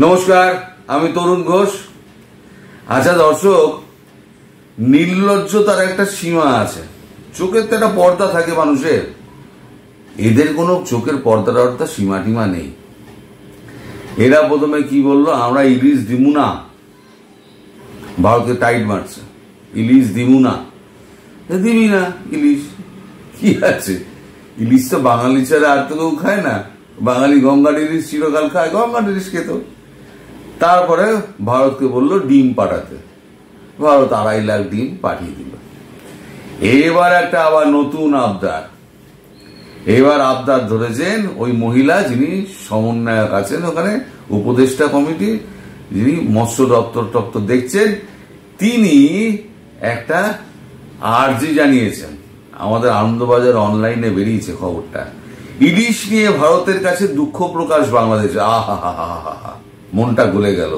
নমস্কার, আমি তরুণ ঘোষ। আচ্ছা দর্শক, নির্লজ্জতার একটা সীমা আছে। চোখের তো একটা পর্দা থাকে মানুষের, এদের কোনো চোখের পর্দার সীমা টিমা নেই। এরা প্রথমে কি বললো, আমরা ইলিশ দিমু না, ভারতকে টাইট মারছে, ইলিশ দিমু না। দিবি না ইলিশ, কি আছে? ইলিশ তো বাঙালি ছাড়া আর তো কেউ খায় না। বাঙালি গঙ্গার ইলিশ চিরকাল খায়, গঙ্গার ইলিশ খেত। তারপরে ভারতকে বললো ডিম পাঠাতে, ভারত 2.5 লাখ ডিম পাঠিয়ে দিল। এবার একটা আবার নতুন আবদার, এবার আবদার ধরেছেন ওই মহিলা যিনি সমন্বয়ক আছেন ওখানে, উপদেষ্টা কমিটি যিনি মৎস্য দপ্তর দেখছেন, তিনি একটা আর্জি জানিয়েছেন। আমাদের আনন্দবাজার অনলাইনে বেরিয়েছে খবরটা। ইলিশ নিয়ে ভারতের কাছে দুঃখ প্রকাশ বাংলাদেশে। আহা, মনটা গলে গেল।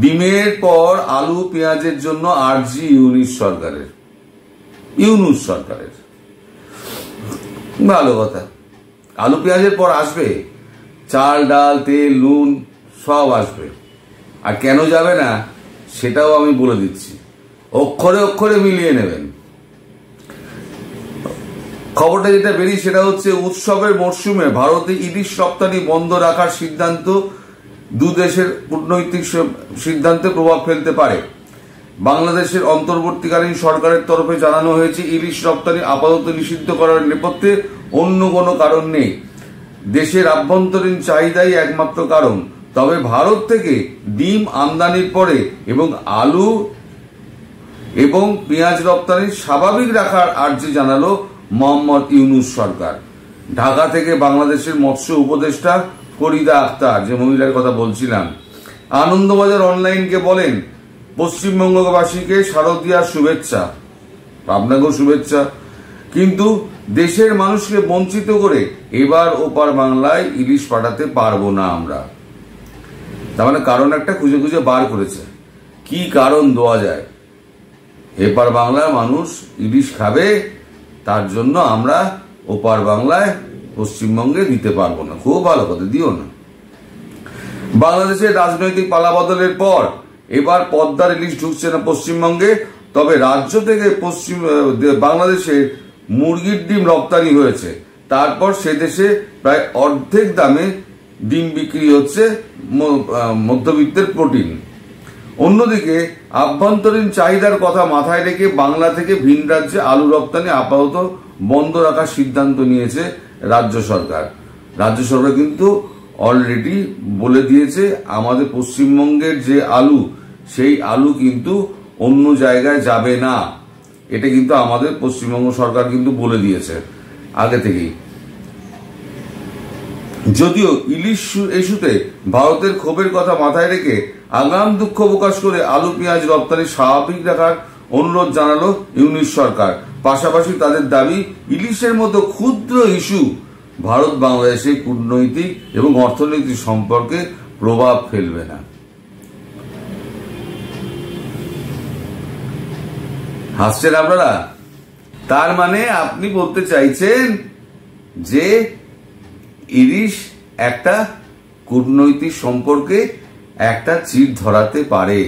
ডিমের পর আলু পেঁয়াজের জন্য আর্জি ইউনুস সরকারের। ভালো কথা, আলু পেঁয়াজের পর আসবে চাল ডাল তেল নুন, সব আসবে। আর কেন যাবে না সেটাও আমি বলে দিচ্ছি, অক্ষরে অক্ষরে মিলিয়ে নেবেন। খবরটা যেটা বেরিয়ে সেটা হচ্ছে, উৎসবের মরশুমে ভারতে ইলিশ রপ্তানি বন্ধ রাখার সিদ্ধান্ত দু দেশের কূটনৈতিক সিদ্ধান্তে প্রভাব ফেলতে পারে। বাংলাদেশের অন্তর্বর্তীকালীন সরকারের তরফে জানানো হয়েছে, ইলিশ রপ্তানি আপাতত নিষিদ্ধ করার নেপথ্যে অন্য কোনো কারণ নেই, দেশের আভ্যন্তরীণ চাহিদাই একমাত্র কারণ। তবে ভারত থেকে ডিম আমদানির পরে এবং আলু এবং পেঁয়াজ রপ্তানি স্বাভাবিক রাখার আর্জি জানালো মোহাম্মদ ইউনুস সরকার। ঢাকা থেকে বাংলাদেশের মৎস্য উপদেষ্টা ফরিদা আক্তার, যে মহিলার কথা বলছিলাম, আনন্দবাজার অনলাইনকে বলেন, পশ্চিমবঙ্গবাসীকে শারদীয়ার শুভেচ্ছা, আপনাকেও শুভেচ্ছা, কিন্তু দেশের মানুষকে বঞ্চিত করে এবার ওপার বাংলায় ইলিশ পাঠাতে পারবো না আমরা। তার মানে কারণ একটা খুঁজে খুঁজে বার করেছে, কি কারণ দেওয়া যায়। এপার বাংলার মানুষ ইলিশ খাবে, তার জন্য আমরা ওপার বাংলায় পশ্চিমবঙ্গে দিতে পারবো না। খুব ভালো কথা, দিও না। বাংলাদেশের রাজনৈতিক পালাবদলের পর এবার পদ্মার ইলিশ ঢুকছে না পশ্চিমবঙ্গে, তবে রাজ্য থেকে বাংলাদেশে মুরগির ডিম রপ্তানি হয়েছে। তারপর সে দেশে প্রায় অর্ধেক দামে ডিম বিক্রি হচ্ছে মধ্যবিত্তের প্রোটিন। অন্যদিকে আভ্যন্তরীণ চাহিদার কথা মাথায় রেখে বাংলা থেকে ভিন রাজ্যে আলু রপ্তানি আপাতত বন্ধ রাখার সিদ্ধান্ত নিয়েছে রাজ্য সরকার। রাজ্য সরকার কিন্তু অলরেডি বলে দিয়েছে, আমাদের পশ্চিমবঙ্গের যে আলু, সেই আলু কিন্তু অন্য জায়গায় যাবে না। এটা কিন্তু আমাদের পশ্চিমবঙ্গ সরকার কিন্তু বলে দিয়েছে আগে থেকেই। যদিও ইলিশ ইস্যুতে ভারতের ক্ষোভের কথা মাথায় রেখে আগাম দুঃখ প্রকাশ করে আলু পেঁয়াজ রপ্তানি স্বাভাবিক রাখার অনুরোধ জানালো ইউনুস সরকার। পাশাপাশি তাদের দাবি, ইলিশের মতো ক্ষুদ্র ইস্যু ভারত বাংলাদেশের কূটনৈতিক এবং অর্থনৈতিক সম্পর্কে প্রভাব ফেলবে না। হাসছেন আপনারা? তার মানে আপনি বলতে চাইছেন যে ইলিশ একটা কূটনৈতিক সম্পর্কে একটা চির ধরাতে পারে।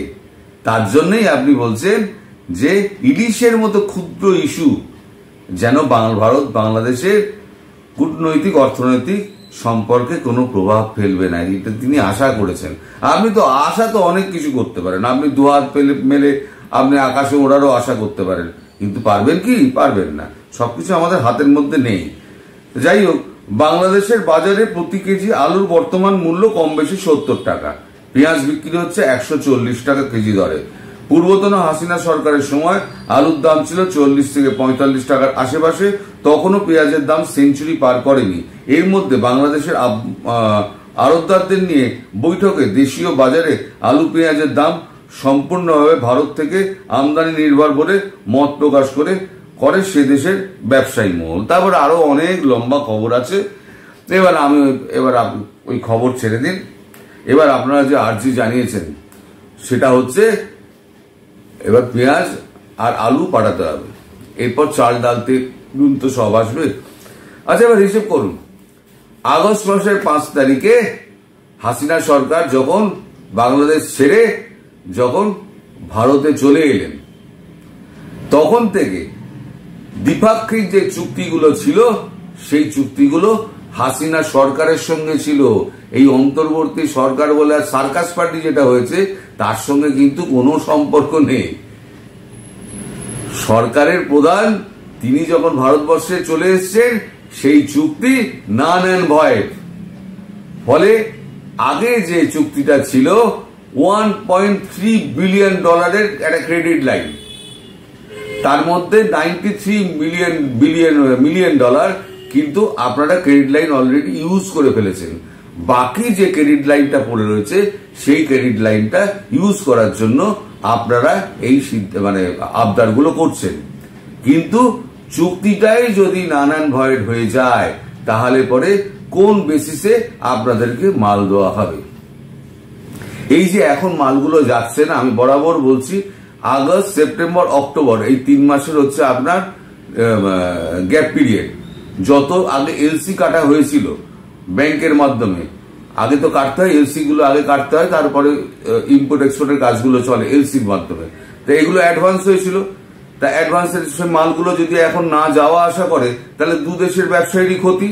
তার জন্যই আপনি বলছেন যে ইলিশের মতো ক্ষুদ্র ইস্যু যেন ভারত বাংলাদেশের কূটনৈতিক অর্থনৈতিক সম্পর্কে কোনো প্রভাব ফেলবে না, এটা তিনি আশা করেছেন। আপনি তো আশা তো অনেক কিছু করতে পারেন, আপনি দুহাত মেলে আপনি আকাশে ওড়ারও আশা করতে পারেন, কিন্তু পারবেন কি? পারবেন না। সবকিছু আমাদের হাতের মধ্যে নেই। যাই হোক, বাংলাদেশের বাজারে প্রতি কেজি আলুর বর্তমান মূল্য কম বেশি 70 টাকা, পেঁয়াজ বিক্রি হচ্ছে 140 টাকা কেজি দরে। পূর্বতন হাসিনা সরকারের সময় আলুর দাম ছিল 40 থেকে 45 টাকার আশেপাশে, তখনও পেঁয়াজের দাম সেঞ্চুরি পার করেনি। এর মধ্যে বাংলাদেশের আড়তদারদের নিয়ে বৈঠকে দেশীয় বাজারে আলু পেঁয়াজের দাম সম্পূর্ণভাবে ভারত থেকে আমদানি নির্ভর বলে মত প্রকাশ করে সে দেশের ব্যবসায়ী মহল। তারপরে আরো অনেক লম্বা খবর আছে। এবার ওই খবর ছেড়ে দিন। এবার আপনারা যে আর্জি জানিয়েছেন সেটা হচ্ছে, এবার পেঁয়াজ আর আলু পাঠাতে হবে, এরপর চাল ডাল তেল নুন তো সব আসবে। আচ্ছা, এবার হিসেব করুন, আগস্ট মাসের 5 তারিখে হাসিনা সরকার যখন বাংলাদেশ ছেড়ে যখন ভারতে চলে এলেন, তখন থেকে দ্বিপাক্ষিক যে চুক্তিগুলো ছিল সেই চুক্তিগুলো হাসিনা সরকারের সঙ্গে ছিল। এই অন্তর্বর্তী সরকার বলে আর সার্কাস পার্টি যেটা হয়েছে তার সঙ্গে কিন্তু কোনো সম্পর্ক নেই। সরকারের প্রধান তিনি যখন ভারতবর্ষে চলে এসেছেন সেই চুক্তি নান অ্যান্ড ভয়েড। ফলে আগে যে চুক্তিটা ছিল $1.3 বিলিয়ন একটা ক্রেডিট লাইন, তার মধ্যে $93 মিলিয়ন কিন্তু আপনারা ক্রেডিট লাইন অলরেডি ইউজ করে ফেলেছেন। বাকি যে ক্রেডিট লাইনটা পড়ে রয়েছে সেই ক্রেডিট লাইনটা ইউজ করার জন্য আপনারা এই আবদারগুলো করছেন। কিন্তু চুক্তিটাই যদি নানান ভয়েড হয়ে যায় তাহলে পরে কোন বেসিসে আপনাদেরকে মাল দেওয়া হবে? এই যে এখন মালগুলো যাচ্ছে না, আমি বরাবর বলছি আগস্ট, সেপ্টেম্বর, অক্টোবর এই 3 মাসের হচ্ছে আপনার গ্যাপ পিরিয়ড। যত আগে এলসি কাটা হয়েছিল ব্যাংকের মাধ্যমে, আগে তো কাটতে হয় এলসি গুলো, আগে কাটতে হয়, তারপরে ইম্পোর্ট এক্সপোর্টের কাজগুলো চলে এলসির মাধ্যমে। তো এগুলো অ্যাডভান্স হয়েছিল। তা অ্যাডভান্সের মালগুলো যদি এখন না যাওয়া আসা করে তাহলে দু দেশের ব্যবসায়ীরই ক্ষতি।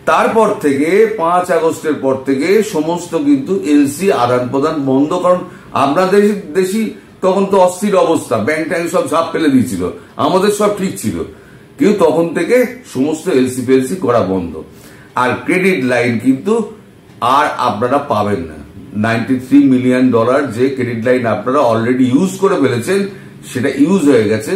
তারপর থেকে 5 আগস্টের পর থেকে সমস্ত কিন্তু এলসি আদান প্রদান বন্ধ, কারণ আপনাদের দেশি তখন তো অস্থির অবস্থা, ব্যাংক ট্যাঙ্ক সব ঝাঁপ ফেলে দিয়েছিল, আমাদের সব ঠিক ছিল, কিন্তু তখন থেকে সমস্ত এলসি ফেলসি করা বন্ধ। আর ক্রেডিট লাইন কিন্তু আর আপনারা পাবেন না। $93 মিলিয়ন যে ক্রেডিট লাইন আপনারা অলরেডি ইউজ করে ফেলেছেন সেটা ইউজ হয়ে গেছে,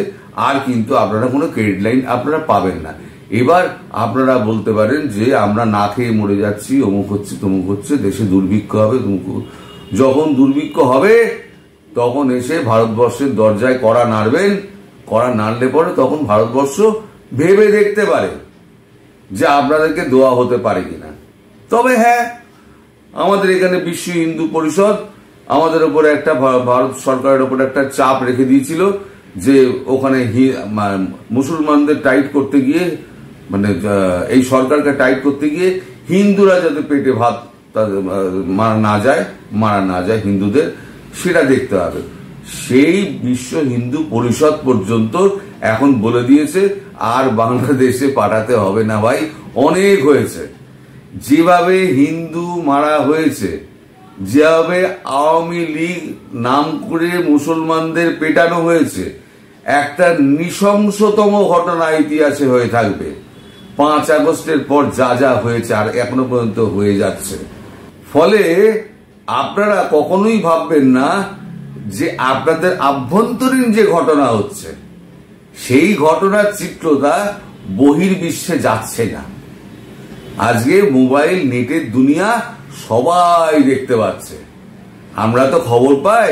আর কিন্তু আপনারা কোনো ক্রেডিট লাইন আপনারা পাবেন না। এবার আপনারা বলতে পারেন যে আমরা না খেয়ে মরে যাচ্ছি, অমুক হচ্ছে তমুক হচ্ছে, দেশে দুর্ভিক্ষ হবে। যখন দুর্ভিক্ষ হবে তখন এসে ভারতবর্ষের দরজায় কড়া নাড়বেন, কড়া নাড়লে পরে তখন ভারতবর্ষ ভেবে দেখতে পারে যে আপনাদেরকে দেওয়া হতে পারে কিনা। তবে হ্যাঁ, আমাদের এখানে বিশ্ব হিন্দু পরিষদ আমাদের উপরে একটা, ভারত সরকারের উপর একটা চাপ রেখে দিয়েছিল যে ওখানে মুসলমানদের টাইট করতে গিয়ে, এই সরকারকে টাইট করতে গিয়ে হিন্দুরা যাতে পেটে ভাত মারা না যায় হিন্দুদের, সেটা দেখতে হবে। সেই বিশ্ব হিন্দু পরিষদ পর্যন্ত এখন বলে দিয়েছে আর বাংলাদেশে পাঠাতে হবে না ভাই, অনেক হয়েছে। যেভাবে হিন্দু মারা হয়েছে, যেভাবে আওয়ামী লীগ নাম করে মুসলমানদের পেটানো হয়েছে, একটা নৃশংসতম ঘটনা ইতিহাসে হয়ে থাকবে। 5 আগস্টের পর যা যা হয়েছে আর এখনো পর্যন্ত হয়ে যাচ্ছে। ফলে আপনারা কখনোই ভাববেন না যে আপনাদের আভ্যন্তরীণ যে ঘটনা হচ্ছে সেই ঘটনার চিত্রটা বহির্বিশ্বে যাচ্ছে না। আজকে মোবাইল নেটের দুনিয়া সবাই দেখতে পাচ্ছে। আমরা তো খবর পাই,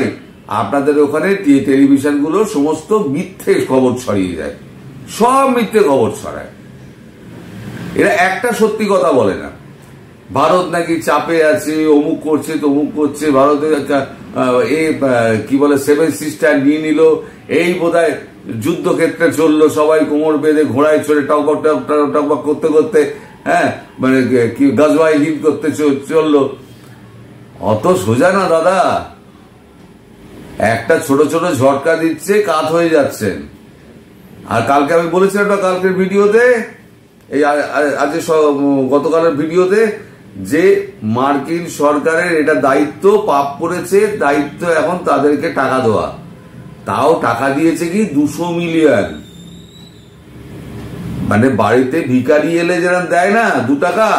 আপনাদের ওখানে টেলিভিশনগুলো সমস্ত মিথ্যে খবর ছড়িয়ে যায়, সব মিথ্যে খবর ছড়ায়। এরা একটা সত্যি কথা বলে না। ভারত নাকি চাপে আছে, অমুক করছে তমুক করছে, ভারতের কি বলে 7 সিস্টার নিয়ে নিল, এই বোধহয় যুদ্ধক্ষেত্রে চললো, সবাই কোমর বেঁধে ঘোড়ায় চড়ে টকবক টকবক করতে করতে, হ্যাঁ কি গজওয়াই হিন্দ করতে চললো। অত সোজা না দাদা। একটা ছোট ছোট ঝটকা দিচ্ছে, কাত হয়ে যাচ্ছেন। আর কালকে আমি বলেছিলাম না, কালকের ভিডিওতে, এই আজকে গতকালের ভিডিওতে, যে মার্কিন সরকারের এটা দায়িত্ব, পাপ করেছে, দায়িত্ব এখন তাদেরকে টাকা দেওয়া। তাও টাকা দিয়েছে কি 200 মিলিয়ন। বাড়িতে ভিখারি এলে যেরকম দেয় না 2 টাকা,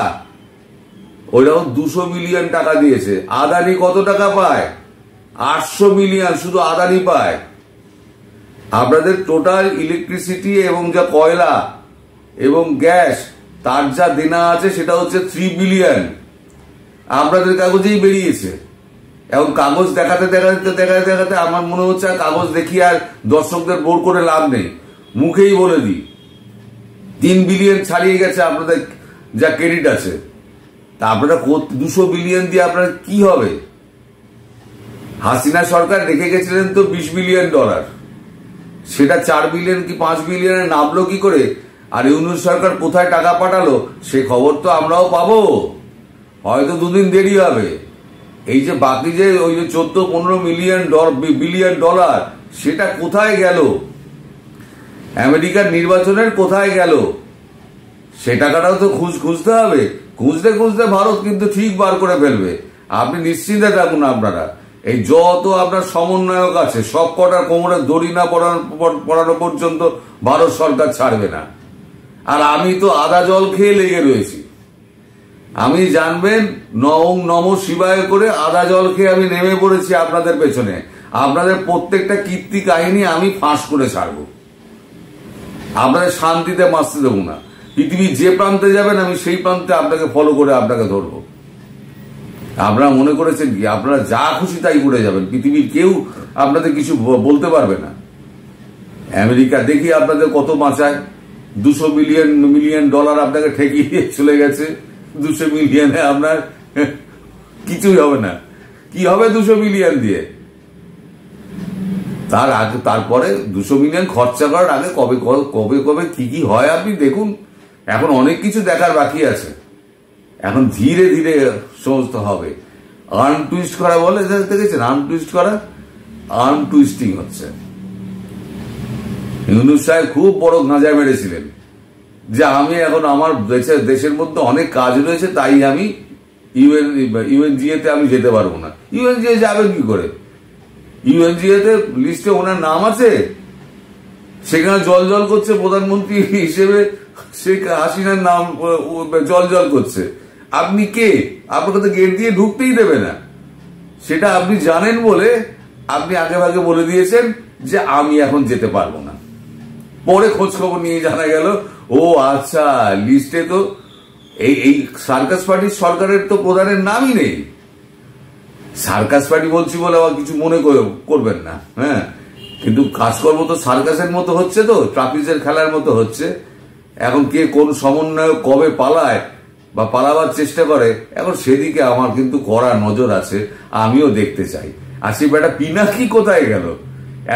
ওইরকম 200 মিলিয়ন টাকা দিয়েছে। আদানি কত টাকা পায়? 800 মিলিয়ন শুধু আদানি পায়। আপনাদের টোটাল ইলেকট্রিসিটি এবং যা কয়লা এবং গ্যাস তার যা দেনা আছে সেটা হচ্ছে 3 বিলিয়ন। আপনাদের কাগজেই বেরিয়েছে। এখন কাগজ দেখাতে দেখাতে আমার মনে হচ্ছে আর কাগজ দেখি আর দর্শকদের বোর করে লাভ নেই, মুখেই বলে দিই 3 বিলিয়ন ছাড়িয়ে গেছে আপনাদের যা ক্রেডিট আছে। তা আপনারা 200 বিলিয়ন দিয়ে আপনার কি হবে? হাসিনা সরকার রেখে গেছিলেন তো $20 বিলিয়ন, সেটা 4 বিলিয়ন কি 5 বিলিয়নে নামলো কি করে? আর ইউনূস সরকার কোথায় টাকা পাঠালো সে খবর তো আমরাও পাবো, হয়তো 2 দিন দেরি হবে। এই যে বাকি যে ওই যে 14-15 বিলিয়ন ডলার সেটা কোথায় গেল? আমেরিকার নির্বাচনের কোথায় গেল? সে টাকাটাও তো খুঁজতে হবে। খুঁজতে খুঁজতে ভারত কিন্তু ঠিক বার করে ফেলবে, আপনি নিশ্চিন্তে থাকুন। আপনারা এই যত আপনার সমন্বয়ক আছে সব কটার কোমরে দড়ি না পড়ানো পর্যন্ত ভারত সরকার ছাড়বে না। আর আমি তো আদা জল খেয়ে লেগে রয়েছি। আমি জানবেন নম শিবায় করে আদা জল খেয়ে আমি নেমে পড়েছি আপনাদের পেছনে। আপনাদের প্রত্যেকটা কীর্তি কাহিনী আমি ফাঁস করে ছাড়বো, আপনাদের শান্তিতে বাঁচতে দেবো না। পৃথিবীর যে প্রান্তে যাবেন আমি সেই প্রান্তে আপনাকে ফলো করে আপনাকে ধরবো। আপনারা মনে করেছেন কি আপনারা যা খুশি তাই করে যাবেন, পৃথিবীর কেউ আপনাদের কিছু বলতে পারবে না। আমেরিকা দেখি আপনাদের কত বাঁচায়, 200 মিলিয়ন ডলার আপনাকে ঠেকিয়ে চলে গেছে। 200 মিলিয়নে আপনার কিছুই হবে না। কি হবে 200 মিলিয়ন দিয়ে? তার আগে তারপরে 200 মিলিয়ন খরচা করার আগে কবে কবে কবে কি হয় আপনি দেখুন। এখন অনেক কিছু দেখার বাকি আছে, এখন ধীরে ধীরে সমস্ত হবে। আর্ম টুইস্ট করা বলে দেখেছেন, আর্ম টুইস্ট করা, আর্ম টুইস্টিং হচ্ছে। ইউনূস সাহেব খুব বড় গাঁজা মেরেছিলেন যে আমি এখন আমার দেশের মধ্যে অনেক কাজ রয়েছে তাই আমি ইউএনজিএতে আমি যেতে পারবো না। ইউএনজিএ যাবেন কি করে? ইউএনজিএতে লিস্টে ওনার নাম আছে, সেখানে জল করছে প্রধানমন্ত্রী হিসেবে শেখ হাসিনার নাম জল করছে। আপনি কে? আপনাকে তো গেট দিয়ে ঢুকতেই দেবে না। সেটা আপনি জানেন বলে আপনি আগে ভাগে বলে দিয়েছেন যে আমি এখন যেতে পারবো না। পরে খোঁজ খবর নিয়ে জানা গেল ও আচ্ছা, লিস্টে তো এই সার্কাস পার্টির সরকারের তো প্রধানের নামই নেই। সার্কাস পার্টি বলছি বলে আবার কিছু মনে করবেন না, হ্যাঁ, কিন্তু কাজকর্ম তো সার্কাসের মতো হচ্ছে, তো ট্রাপিজের খেলার মতো হচ্ছে। এখন কে কোন সমন্বয় কবে পালায় বা পালাবার চেষ্টা করে, এখন সেদিকে আমার কিন্তু কড়া নজর আছে, আমিও দেখতে চাই। আর সে বেটা পিনাকি কোথায় গেল?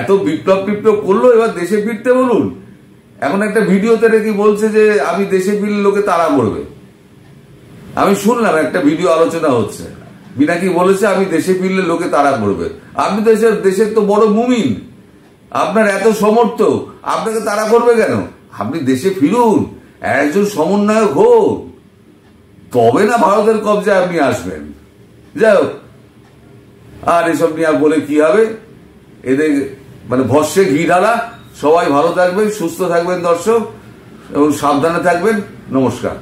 এত বিপ্লব করলো, এবার দেশে ফিরতে বলুন। এখন একটা ভিডিওতে নাকি বলছে যে আমি দেশে ফিরলে লোকে তাড়া করবে। আমি শুনলাম একটা ভিডিও আলোচনা হচ্ছে, পিনাকি বলেছে আমি দেশে ফিরলে লোকে তাড়া করবে। আপনি তো দেশের তো বড় মুমিন, আপনার এত সমর্থ, আপনাকে তাড়া করবে কেন? আপনি দেশে ফিরুন, একজন সমন্বয়ক হোক, তবে না ভারতের কবজায় আপনি আসবেন। যাই হোক, আর এসব নিয়ে আর বলে কি হবে? এদের মানে ভস্যে ঘি ঢালা। সবাই ভালো থাকবেন, সুস্থ থাকবেন দর্শক, এবং সাবধানে থাকবেন। নমস্কার।